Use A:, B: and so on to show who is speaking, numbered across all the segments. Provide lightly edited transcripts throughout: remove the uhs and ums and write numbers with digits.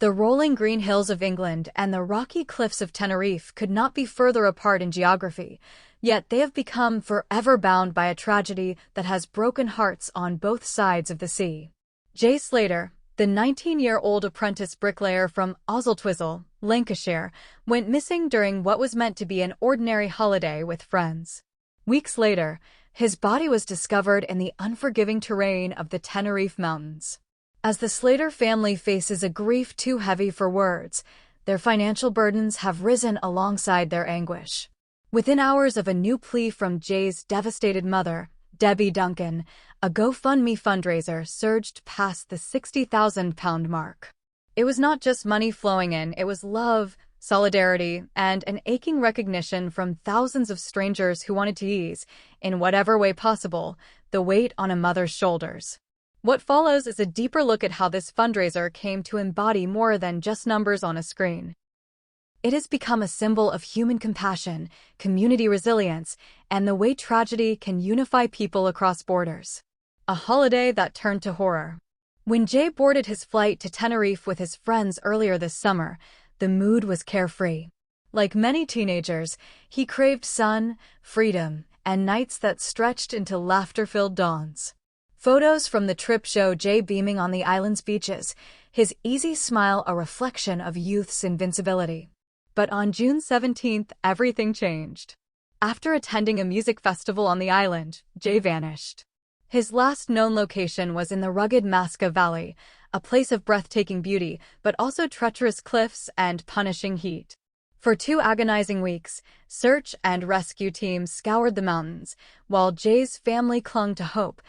A: The rolling green hills of England and the rocky cliffs of Tenerife could not be further apart in geography, yet they have become forever bound by a tragedy that has broken hearts on both sides of the sea. Jay Slater, the 19-year-old apprentice bricklayer from Oswaldtwistle, Lancashire, went missing during what was meant to be an ordinary holiday with friends. Weeks later, his body was discovered in the unforgiving terrain of the Tenerife Mountains. As the Slater family faces a grief too heavy for words, their financial burdens have risen alongside their anguish. Within hours of a new plea from Jay's devastated mother, Debbie Duncan, a GoFundMe fundraiser surged past the £60,000 mark. It was not just money flowing in, it was love, solidarity, and an aching recognition from thousands of strangers who wanted to ease, in whatever way possible, the weight on a mother's shoulders. What follows is a deeper look at how this fundraiser came to embody more than just numbers on a screen. It has become a symbol of human compassion, community resilience, and the way tragedy can unify people across borders. A holiday that turned to horror. When Jay boarded his flight to Tenerife with his friends earlier this summer, the mood was carefree. Like many teenagers, he craved sun, freedom, and nights that stretched into laughter-filled dawns. Photos from the trip show Jay beaming on the island's beaches, his easy smile a reflection of youth's invincibility. But on June 17th, everything changed. After attending a music festival on the island, Jay vanished. His last known location was in the rugged Masca Valley, a place of breathtaking beauty, but also treacherous cliffs and punishing heat. For 2 agonizing weeks, search and rescue teams scoured the mountains, while Jay's family clung to hope,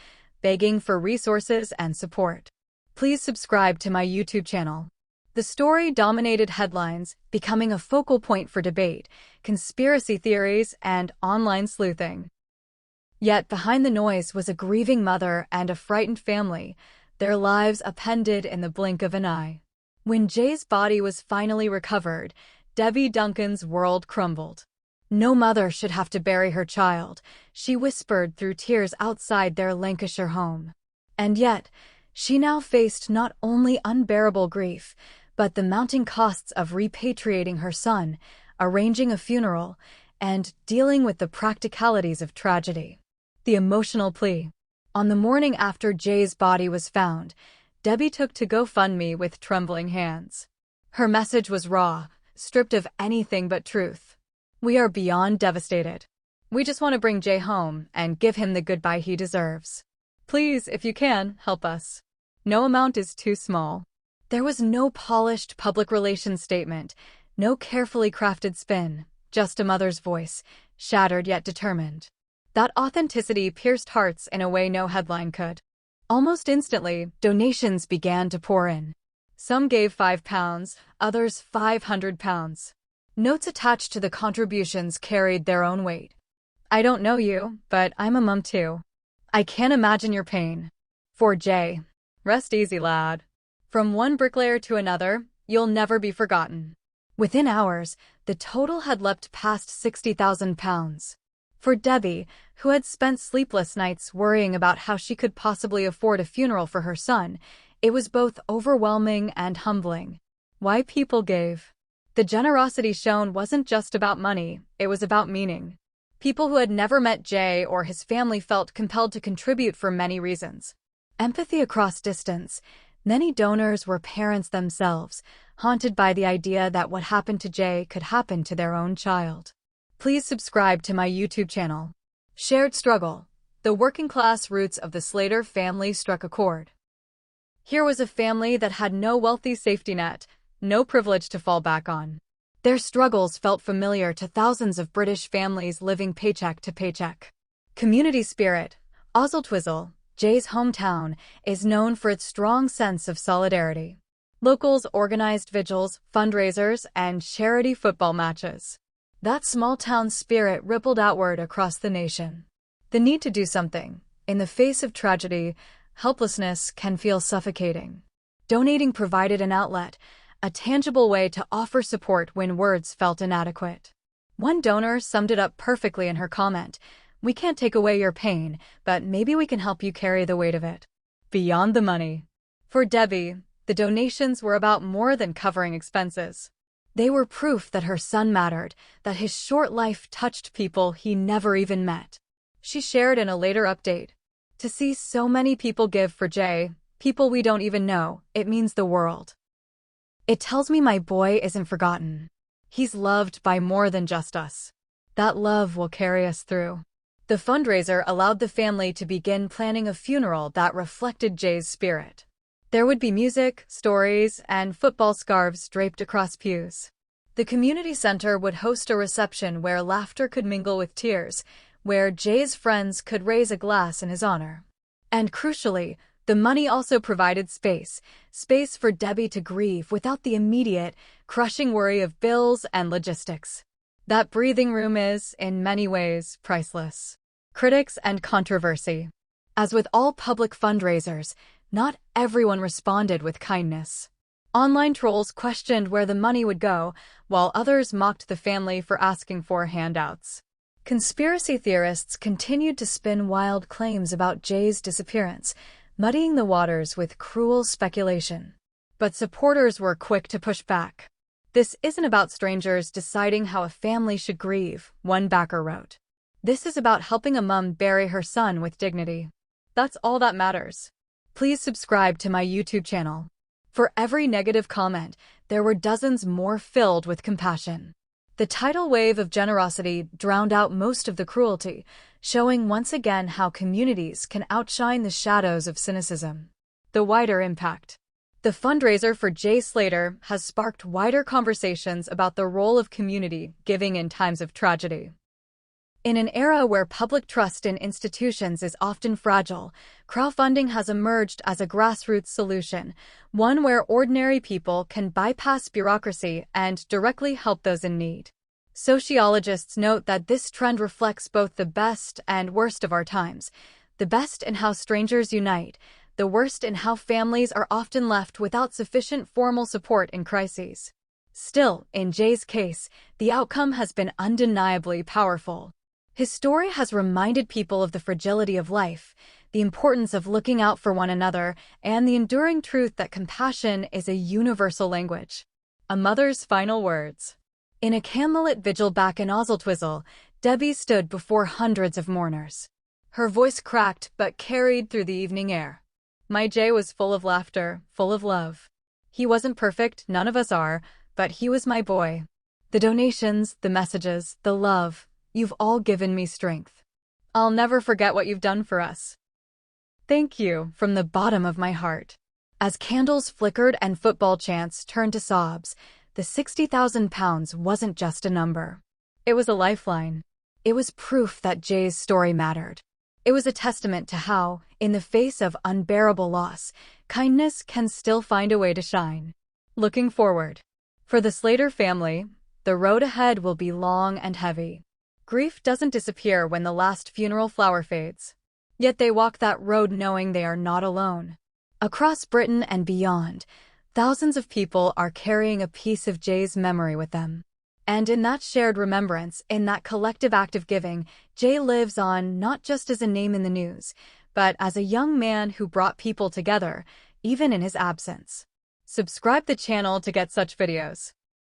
A: begging for resources and support. Please subscribe to my YouTube channel. The story dominated headlines, becoming a focal point for debate, conspiracy theories, and online sleuthing. Yet behind the noise was a grieving mother and a frightened family, their lives upended in the blink of an eye. When Jay's body was finally recovered, Debbie Duncan's world crumbled. No mother should have to bury her child, she whispered through tears outside their Lancashire home. And yet, she now faced not only unbearable grief, but the mounting costs of repatriating her son, arranging a funeral, and dealing with the practicalities of tragedy. The emotional plea. On the morning after Jay's body was found, Debbie took to GoFundMe with trembling hands. Her message was raw, stripped of anything but truth. We are beyond devastated. We just want to bring Jay home and give him the goodbye he deserves. Please, if you can, help us. No amount is too small. There was no polished public relations statement, no carefully crafted spin, just a mother's voice, shattered yet determined. That authenticity pierced hearts in a way no headline could. Almost instantly, donations began to pour in. Some gave £5, others £500. Notes attached to the contributions carried their own weight. I don't know you, but I'm a mum too. I can't imagine your pain. For Jay. Rest easy, lad. From one bricklayer to another, you'll never be forgotten. Within hours, the total had leapt past £60,000. For Debbie, who had spent sleepless nights worrying about how she could possibly afford a funeral for her son, it was both overwhelming and humbling. Why people gave. The generosity shown wasn't just about money, it was about meaning. People who had never met Jay or his family felt compelled to contribute for many reasons. Empathy across distance. Many donors were parents themselves, haunted by the idea that what happened to Jay could happen to their own child. Please subscribe to my YouTube channel. Shared struggle. The working-class roots of the Slater family struck a chord. Here was a family that had no wealthy safety net, no privilege to fall back on. Their struggles felt familiar to thousands of British families living paycheck to paycheck. Community spirit. Oswaldtwistle, Jay's hometown, is known for its strong sense of solidarity. Locals organized vigils, fundraisers, and charity football matches. That small-town spirit rippled outward across the nation. The need to do something. In the face of tragedy, helplessness can feel suffocating. Donating provided an outlet, a tangible way to offer support when words felt inadequate. One donor summed it up perfectly in her comment, "We can't take away your pain, but maybe we can help you carry the weight of it." Beyond the money. For Debbie, The donations were about more than covering expenses. They were proof that her son mattered, that his short life touched people he never even met. She shared in a later update, "To see so many people give for Jay, people we don't even know, it means the world. It tells me my boy isn't forgotten. He's loved by more than just us. That love will carry us through." The fundraiser allowed the family to begin planning a funeral that reflected Jay's spirit. There would be music, stories, and football scarves draped across pews. The community center would host a reception where laughter could mingle with tears, where Jay's friends could raise a glass in his honor. And crucially, the money also provided space for Debbie to grieve without the immediate, crushing worry of bills and logistics. That breathing room is, in many ways, priceless. Critics and controversy. As with all public fundraisers, not everyone responded with kindness. Online trolls questioned where the money would go, while others mocked the family for asking for handouts. Conspiracy theorists continued to spin wild claims about Jay's disappearance, muddying the waters with cruel speculation. But supporters were quick to push back. "This isn't about strangers deciding how a family should grieve," one backer wrote. "This is about helping a mom bury her son with dignity. That's all that matters." Please subscribe to my YouTube channel. For every negative comment, there were dozens more filled with compassion. The tidal wave of generosity drowned out most of the cruelty, showing once again how communities can outshine the shadows of cynicism. The wider impact. The fundraiser for Jay Slater has sparked wider conversations about the role of community giving in times of tragedy. In an era where public trust in institutions is often fragile, crowdfunding has emerged as a grassroots solution, one where ordinary people can bypass bureaucracy and directly help those in need. Sociologists note that this trend reflects both the best and worst of our times, the best in how strangers unite, the worst in how families are often left without sufficient formal support in crises. Still, in Jay's case, the outcome has been undeniably powerful. His story has reminded people of the fragility of life, the importance of looking out for one another, and the enduring truth that compassion is a universal language. A mother's final words. In a candlelit vigil back in Oswaldtwizel, Debbie stood before hundreds of mourners. Her voice cracked but carried through the evening air. "My Jay was full of laughter, full of love. He wasn't perfect, none of us are, but he was my boy. The donations, the messages, the love, you've all given me strength. I'll never forget what you've done for us. Thank you from the bottom of my heart." As candles flickered and football chants turned to sobs, the £60,000 wasn't just a number. It was a lifeline. It was proof that Jay's story mattered. It was a testament to how, in the face of unbearable loss, kindness can still find a way to shine. Looking forward. For the Slater family, the road ahead will be long and heavy. Grief doesn't disappear when the last funeral flower fades. Yet they walk that road knowing they are not alone. Across Britain and beyond, thousands of people are carrying a piece of Jay's memory with them. And in that shared remembrance, in that collective act of giving, Jay lives on not just as a name in the news, but as a young man who brought people together, even in his absence. Subscribe the channel to get such videos.